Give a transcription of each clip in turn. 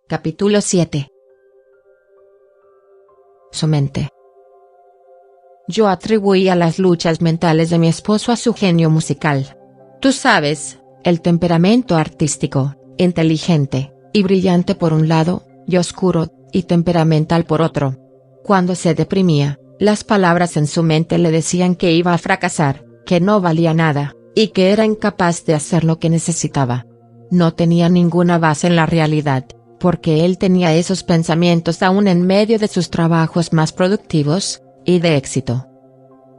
Capítulo 7. Su mente. Yo atribuía las luchas mentales de mi esposo a su genio musical. Tú sabes, el temperamento artístico, inteligente y brillante por un lado, y oscuro y temperamental por otro. Cuando se deprimía, las palabras en su mente le decían que iba a fracasar, que no valía nada, y que era incapaz de hacer lo que necesitaba. No tenía ninguna base en la realidad, porque él tenía esos pensamientos aún en medio de sus trabajos más productivos y de éxito.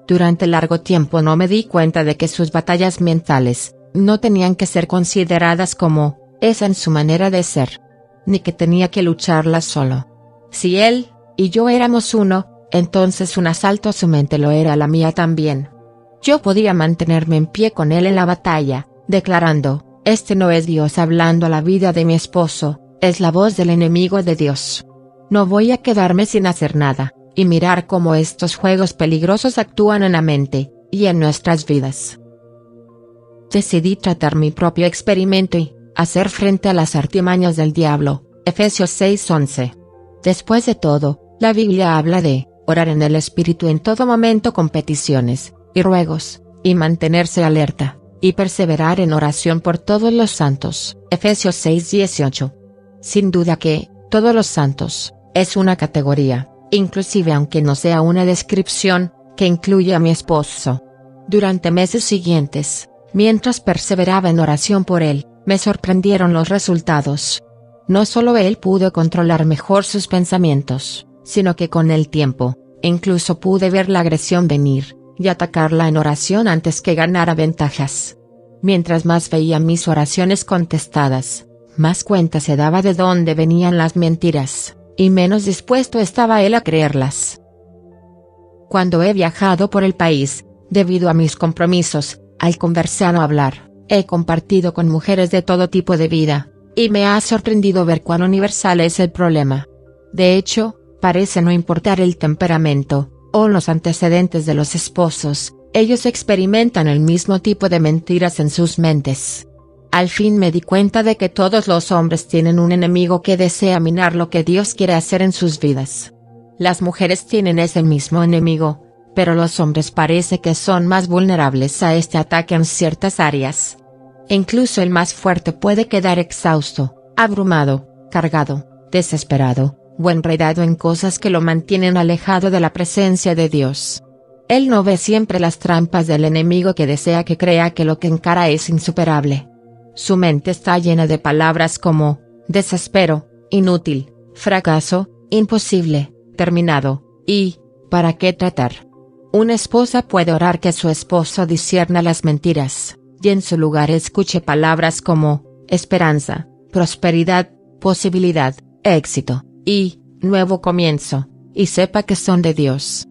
Durante largo tiempo no me di cuenta de que sus batallas mentales no tenían que ser consideradas como esa en su manera de ser, ni que tenía que lucharlas solo. Si él y yo éramos uno, entonces un asalto a su mente lo era a la mía también. Yo podía mantenerme en pie con él en la batalla, declarando: este no es Dios hablando a la vida de mi esposo, es la voz del enemigo de Dios. No voy a quedarme sin hacer nada, y mirar cómo estos juegos peligrosos actúan en la mente, y en nuestras vidas. Decidí tratar mi propio experimento y hacer frente a las artimañas del diablo, Efesios 6:11. Después de todo, la Biblia habla de orar en el Espíritu en todo momento con peticiones y ruegos, y mantenerse alerta, y perseverar en oración por todos los santos, Efesios 6:18. Sin duda que, todos los santos, es una categoría, inclusive aunque no sea una descripción, que incluye a mi esposo. Durante meses siguientes, mientras perseveraba en oración por él, me sorprendieron los resultados. No solo él pudo controlar mejor sus pensamientos, sino que con el tiempo, incluso pude ver la agresión venir, y atacarla en oración antes que ganara ventajas. Mientras más veía mis oraciones contestadas, más cuenta se daba de dónde venían las mentiras, y menos dispuesto estaba él a creerlas. Cuando he viajado por el país, debido a mis compromisos, al conversar o hablar, he compartido con mujeres de todo tipo de vida, y me ha sorprendido ver cuán universal es el problema. De hecho, parece no importar el temperamento o los antecedentes de los esposos, ellos experimentan el mismo tipo de mentiras en sus mentes. Al fin me di cuenta de que todos los hombres tienen un enemigo que desea minar lo que Dios quiere hacer en sus vidas. Las mujeres tienen ese mismo enemigo, pero los hombres parece que son más vulnerables a este ataque en ciertas áreas. Incluso el más fuerte puede quedar exhausto, abrumado, cargado, desesperado, o enredado en cosas que lo mantienen alejado de la presencia de Dios. Él no ve siempre las trampas del enemigo que desea que crea que lo que encara es insuperable. Su mente está llena de palabras como desespero, inútil, fracaso, imposible, terminado, y ¿para qué tratar? Una esposa puede orar que su esposo discierna las mentiras, y en su lugar escuche palabras como esperanza, prosperidad, posibilidad, éxito, y nuevo comienzo, y sepa que son de Dios.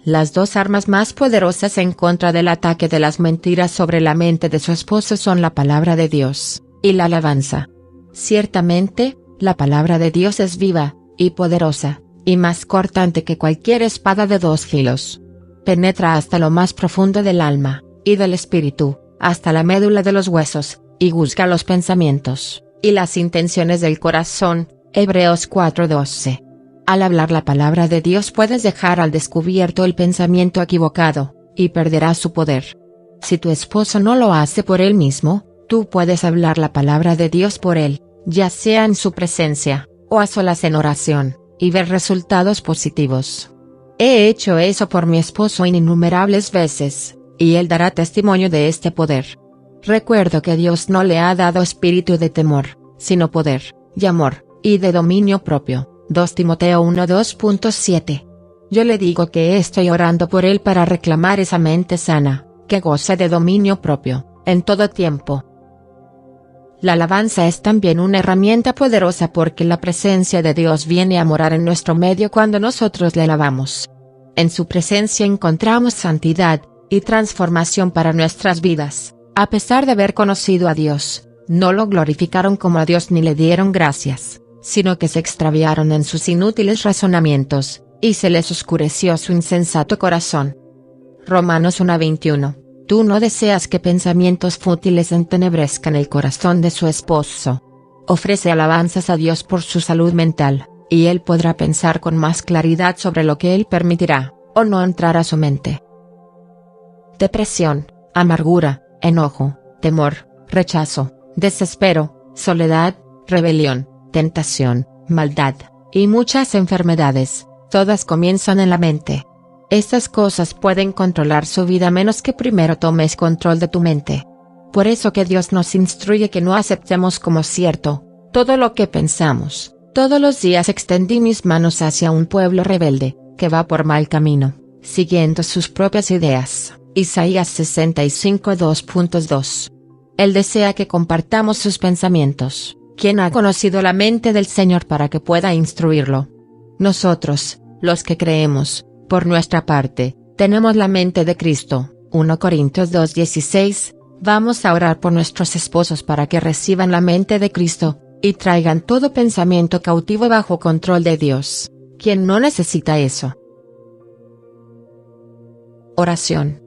Las dos armas más poderosas en contra del ataque de las mentiras sobre la mente de su esposo son la palabra de Dios y la alabanza. Ciertamente, la palabra de Dios es viva y poderosa, y más cortante que cualquier espada de dos filos. Penetra hasta lo más profundo del alma y del espíritu, hasta la médula de los huesos, y juzga los pensamientos y las intenciones del corazón, Hebreos 4:12. Al hablar la palabra de Dios puedes dejar al descubierto el pensamiento equivocado, y perderás su poder. Si tu esposo no lo hace por él mismo, tú puedes hablar la palabra de Dios por él, ya sea en su presencia, o a solas en oración, y ver resultados positivos. He hecho eso por mi esposo innumerables veces, y él dará testimonio de este poder. Recuerdo que Dios no le ha dado espíritu de temor, sino poder, y amor, y de dominio propio. 2 Timoteo 1:2.7. Yo le digo que estoy orando por él para reclamar esa mente sana, que goza de dominio propio, en todo tiempo. La alabanza es también una herramienta poderosa porque la presencia de Dios viene a morar en nuestro medio cuando nosotros le alabamos. En su presencia encontramos santidad y transformación para nuestras vidas. A pesar de haber conocido a Dios, no lo glorificaron como a Dios ni le dieron gracias, sino que se extraviaron en sus inútiles razonamientos, y se les oscureció su insensato corazón. Romanos 1:21. Tú no deseas que pensamientos fútiles entenebrezcan el corazón de su esposo. Ofrece alabanzas a Dios por su salud mental, y él podrá pensar con más claridad sobre lo que él permitirá, o no entrar a su mente. Depresión, amargura, enojo, temor, rechazo, desespero, soledad, rebelión, tentación, maldad, y muchas enfermedades, todas comienzan en la mente. Estas cosas pueden controlar su vida menos que primero tomes control de tu mente. Por eso que Dios nos instruye que no aceptemos como cierto todo lo que pensamos. Todos los días extendí mis manos hacia un pueblo rebelde, que va por mal camino, siguiendo sus propias ideas. Isaías 65 2.2. Él desea que compartamos sus pensamientos. ¿Quién ha conocido la mente del Señor para que pueda instruirlo? Nosotros, los que creemos, por nuestra parte, tenemos la mente de Cristo. 1 Corintios 2:16. Vamos a orar por nuestros esposos para que reciban la mente de Cristo, y traigan todo pensamiento cautivo bajo control de Dios. ¿Quién no necesita eso? Oración.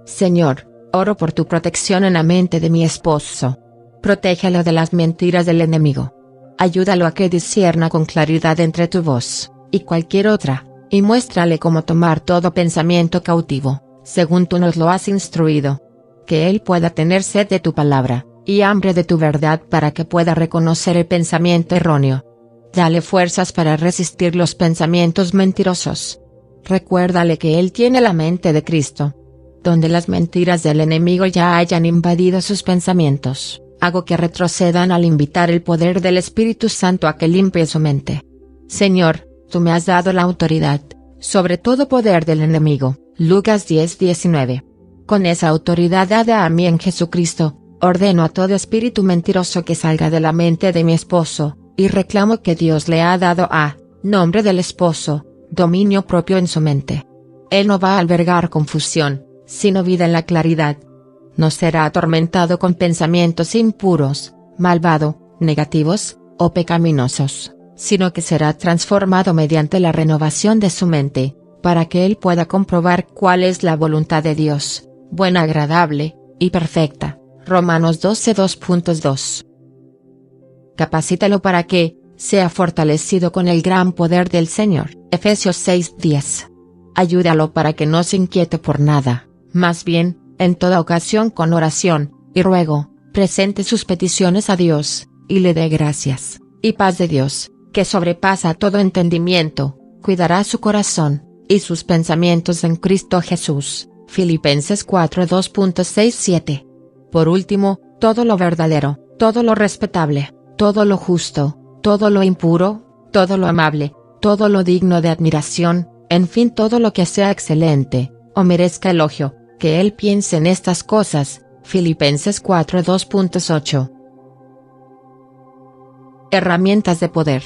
Señor, oro por tu protección en la mente de mi esposo. Protégelo de las mentiras del enemigo. Ayúdalo a que discierna con claridad entre tu voz y cualquier otra, y muéstrale cómo tomar todo pensamiento cautivo, según tú nos lo has instruido. Que él pueda tener sed de tu palabra, y hambre de tu verdad para que pueda reconocer el pensamiento erróneo. Dale fuerzas para resistir los pensamientos mentirosos. Recuérdale que él tiene la mente de Cristo. Donde las mentiras del enemigo ya hayan invadido sus pensamientos, hago que retrocedan al invitar el poder del Espíritu Santo a que limpie su mente. Señor, tú me has dado la autoridad sobre todo poder del enemigo. Lucas 10:19. Con esa autoridad dada a mí en Jesucristo, ordeno a todo espíritu mentiroso que salga de la mente de mi esposo, y reclamo que Dios le ha dado a nombre del esposo dominio propio en su mente. Él no va a albergar confusión, sino vida en la claridad. No será atormentado con pensamientos impuros, malvado, negativos, o pecaminosos, sino que será transformado mediante la renovación de su mente, para que él pueda comprobar cuál es la voluntad de Dios, buena, agradable, y perfecta. Romanos 12:2.2. Capacítalo para que sea fortalecido con el gran poder del Señor. Efesios 6:10. Ayúdalo para que no se inquiete por nada, más bien, en toda ocasión con oración y ruego, presente sus peticiones a Dios, y le dé gracias, y paz de Dios, que sobrepasa todo entendimiento, cuidará su corazón y sus pensamientos en Cristo Jesús. Filipenses 4:2.6-7. Por último, todo lo verdadero, todo lo respetable, todo lo justo, todo lo impuro, todo lo amable, todo lo digno de admiración, en fin, todo lo que sea excelente, o merezca elogio, que él piense en estas cosas. Filipenses 4:2.8. Herramientas de poder.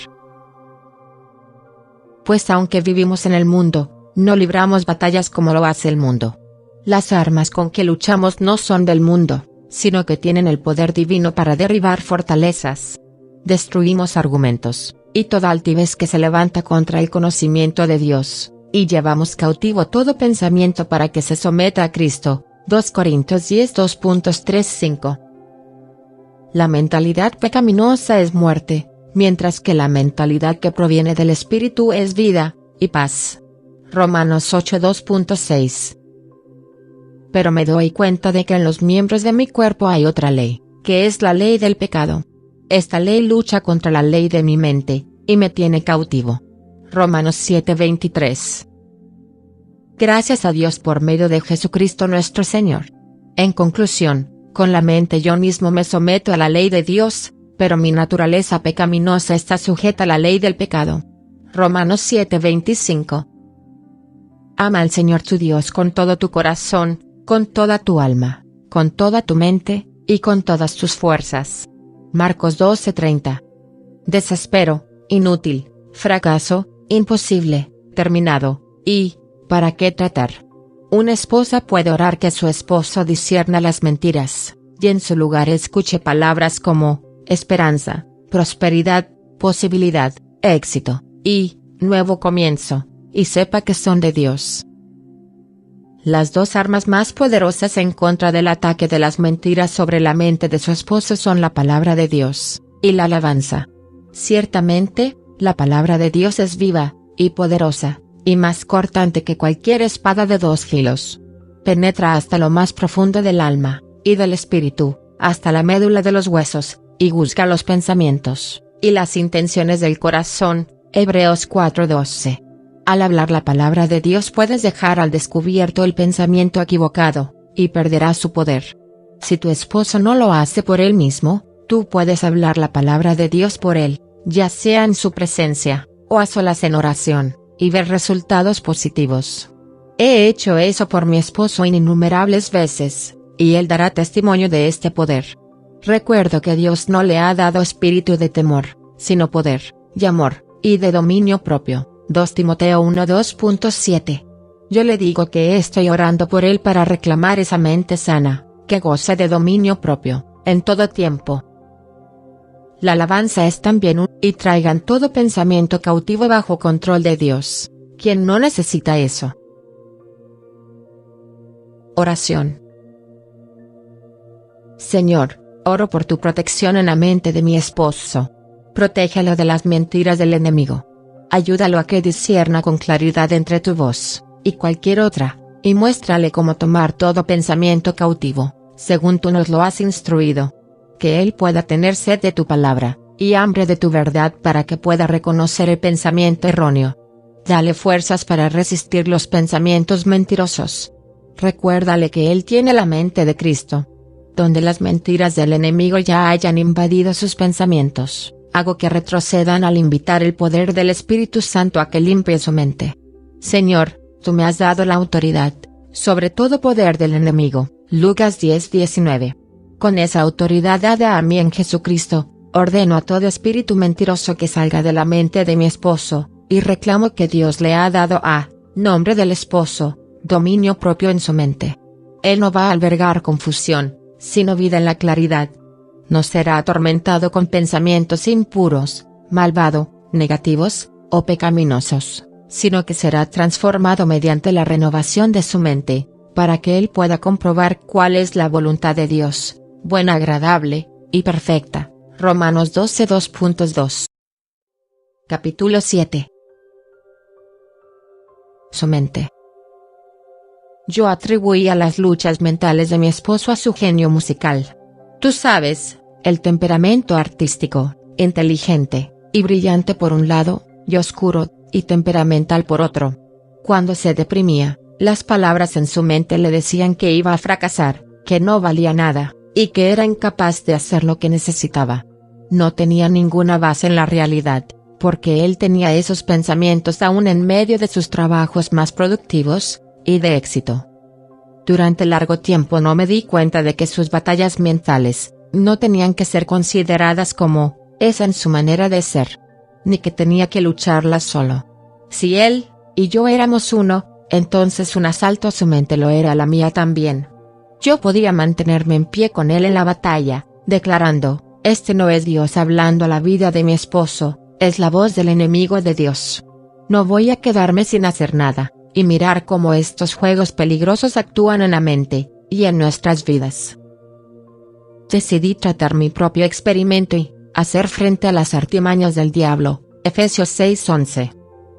Pues aunque vivimos en el mundo, no libramos batallas como lo hace el mundo. Las armas con que luchamos no son del mundo, sino que tienen el poder divino para derribar fortalezas. Destruimos argumentos, y toda altivez que se levanta contra el conocimiento de Dios, y llevamos cautivo todo pensamiento para que se someta a Cristo. 2 Corintios 10:2.3-5. La mentalidad pecaminosa es muerte, mientras que la mentalidad que proviene del Espíritu es vida y paz. Romanos 8:2.6. Pero me doy cuenta de que en los miembros de mi cuerpo hay otra ley, que es la ley del pecado. Esta ley lucha contra la ley de mi mente, y me tiene cautivo. Romanos 7:23. Gracias a Dios por medio de Jesucristo nuestro Señor. En conclusión, con la mente yo mismo me someto a la ley de Dios, pero mi naturaleza pecaminosa está sujeta a la ley del pecado. Romanos 7:25. Ama al Señor tu Dios con todo tu corazón, con toda tu alma, con toda tu mente, y con todas tus fuerzas. Marcos 12:30. Desespero, inútil, fracaso, imposible, terminado, y, ¿para qué tratar? Una esposa puede orar que su esposo discierna las mentiras, y en su lugar escuche palabras como, esperanza, prosperidad, posibilidad, éxito, y, nuevo comienzo, y sepa que son de Dios. Las dos armas más poderosas en contra del ataque de las mentiras sobre la mente de su esposo son la palabra de Dios y la alabanza. Ciertamente, la palabra de Dios es viva y poderosa, y más cortante que cualquier espada de 2 filos. Penetra hasta lo más profundo del alma y del espíritu, hasta la médula de los huesos, y juzga los pensamientos y las intenciones del corazón. Hebreos 4:12. Al hablar la palabra de Dios puedes dejar al descubierto el pensamiento equivocado, y perderá su poder. Si tu esposo no lo hace por él mismo, tú puedes hablar la palabra de Dios por él, ya sea en su presencia, o a solas en oración, y ver resultados positivos. He hecho eso por mi esposo innumerables veces, y él dará testimonio de este poder. Recuerdo que Dios no le ha dado espíritu de temor, sino poder, y amor, y de dominio propio. 2 Timoteo 1:2.7. Yo le digo que estoy orando por él para reclamar esa mente sana, que goza de dominio propio, en todo tiempo. La alabanza es también y traigan todo pensamiento cautivo bajo control de Dios, quien no necesita eso. Oración. Señor, oro por tu protección en la mente de mi esposo. Protégelo de las mentiras del enemigo. Ayúdalo a que discierna con claridad entre tu voz y cualquier otra, y muéstrale cómo tomar todo pensamiento cautivo, según tú nos lo has instruido. Que él pueda tener sed de tu palabra, y hambre de tu verdad para que pueda reconocer el pensamiento erróneo. Dale fuerzas para resistir los pensamientos mentirosos. Recuérdale que él tiene la mente de Cristo. Donde las mentiras del enemigo ya hayan invadido sus pensamientos, hago que retrocedan al invitar el poder del Espíritu Santo a que limpie su mente. Señor, tú me has dado la autoridad sobre todo poder del enemigo. Lucas 10:19. Con esa autoridad dada a mí en Jesucristo, ordeno a todo espíritu mentiroso que salga de la mente de mi esposo, y reclamo que Dios le ha dado a nombre del esposo dominio propio en su mente. Él no va a albergar confusión, sino vida en la claridad. No será atormentado con pensamientos impuros, malvado, negativos, o pecaminosos, sino que será transformado mediante la renovación de su mente, para que él pueda comprobar cuál es la voluntad de Dios, buena, agradable, y perfecta. Romanos 12:2.2. Capítulo 7. Su mente. Yo atribuía las luchas mentales de mi esposo a su genio musical. Tú sabes, el temperamento artístico, inteligente, y brillante por un lado, y oscuro, y temperamental por otro. Cuando se deprimía, las palabras en su mente le decían que iba a fracasar, que no valía nada, y que era incapaz de hacer lo que necesitaba. No tenía ninguna base en la realidad, porque él tenía esos pensamientos aún en medio de sus trabajos más productivos, y de éxito. Durante largo tiempo no me di cuenta de que sus batallas mentales no tenían que ser consideradas como esa en su manera de ser, ni que tenía que lucharlas solo. Si él y yo éramos uno, entonces un asalto a su mente lo era a la mía también. Yo podía mantenerme en pie con él en la batalla, declarando: este no es Dios hablando a la vida de mi esposo, es la voz del enemigo de Dios. No voy a quedarme sin hacer nada, y mirar cómo estos juegos peligrosos actúan en la mente, y en nuestras vidas. Decidí tratar mi propio experimento y hacer frente a las artimañas del diablo. Efesios 6:11.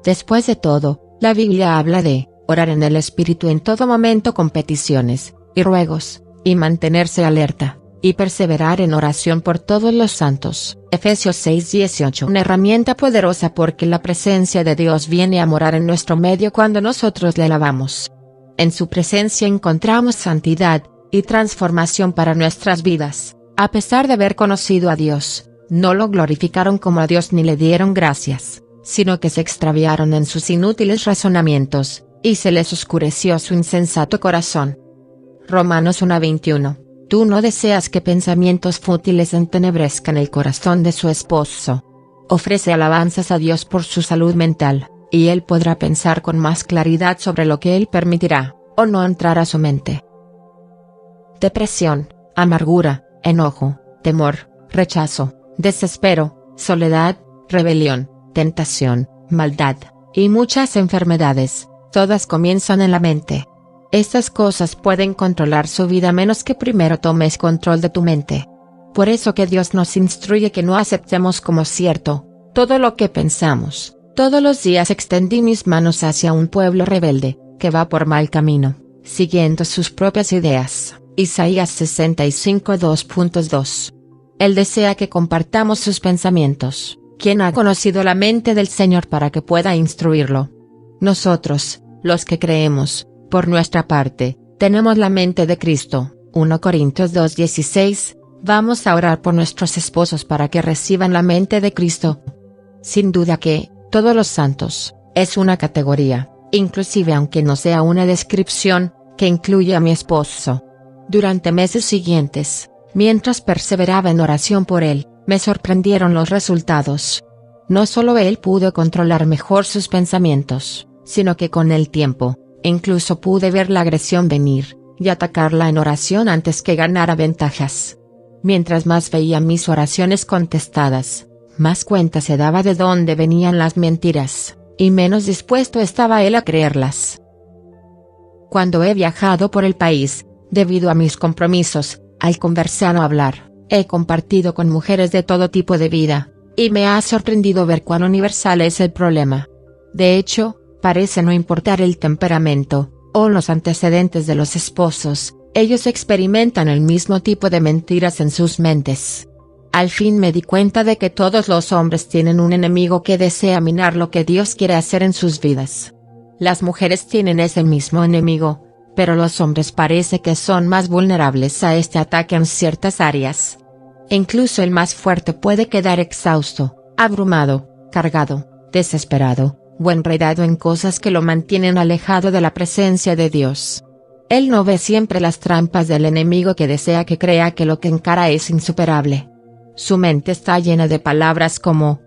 Después de todo, la Biblia habla de orar en el Espíritu en todo momento con peticiones y ruegos, y mantenerse alerta, y perseverar en oración por todos los santos. Efesios 6:18. Una herramienta poderosa porque la presencia de Dios viene a morar en nuestro medio cuando nosotros le alabamos. En su presencia encontramos santidad y transformación para nuestras vidas. A pesar de haber conocido a Dios, no lo glorificaron como a Dios ni le dieron gracias, sino que se extraviaron en sus inútiles razonamientos, y se les oscureció su insensato corazón. Romanos 1:21. Tú no deseas que pensamientos fútiles entenebrezcan el corazón de su esposo. Ofrece alabanzas a Dios por su salud mental, y él podrá pensar con más claridad sobre lo que él permitirá, o no entrar a su mente. Depresión, amargura, enojo, temor, rechazo, desespero, soledad, rebelión, tentación, maldad, y muchas enfermedades, todas comienzan en la mente. Estas cosas pueden controlar su vida a menos que primero tomes control de tu mente. Por eso que Dios nos instruye que no aceptemos como cierto todo lo que pensamos. Todos los días extendí mis manos hacia un pueblo rebelde, que va por mal camino, siguiendo sus propias ideas. Isaías 65 2.2. Él desea que compartamos sus pensamientos. ¿Quién ha conocido la mente del Señor para que pueda instruirlo? Nosotros, los que creemos, por nuestra parte, tenemos la mente de Cristo. 1 Corintios 2:16. Vamos a orar por nuestros esposos para que reciban la mente de Cristo. Sin duda que, todos los santos, es una categoría, inclusive aunque no sea una descripción, que incluye a mi esposo. Durante meses siguientes, mientras perseveraba en oración por él, me sorprendieron los resultados. No solo él pudo controlar mejor sus pensamientos, sino que con el tiempo, incluso pude ver la agresión venir, y atacarla en oración antes que ganara ventajas. Mientras más veía mis oraciones contestadas, más cuenta se daba de dónde venían las mentiras, y menos dispuesto estaba él a creerlas. Cuando he viajado por el país, debido a mis compromisos, al conversar o hablar, he compartido con mujeres de todo tipo de vida, y me ha sorprendido ver cuán universal es el problema. De hecho, parece no importar el temperamento, o los antecedentes de los esposos, ellos experimentan el mismo tipo de mentiras en sus mentes. Al fin me di cuenta de que todos los hombres tienen un enemigo que desea minar lo que Dios quiere hacer en sus vidas. Las mujeres tienen ese mismo enemigo, pero los hombres parece que son más vulnerables a este ataque en ciertas áreas. Incluso el más fuerte puede quedar exhausto, abrumado, cargado, desesperado, o enredado en cosas que lo mantienen alejado de la presencia de Dios. Él no ve siempre las trampas del enemigo que desea que crea que lo que encara es insuperable. Su mente está llena de palabras como,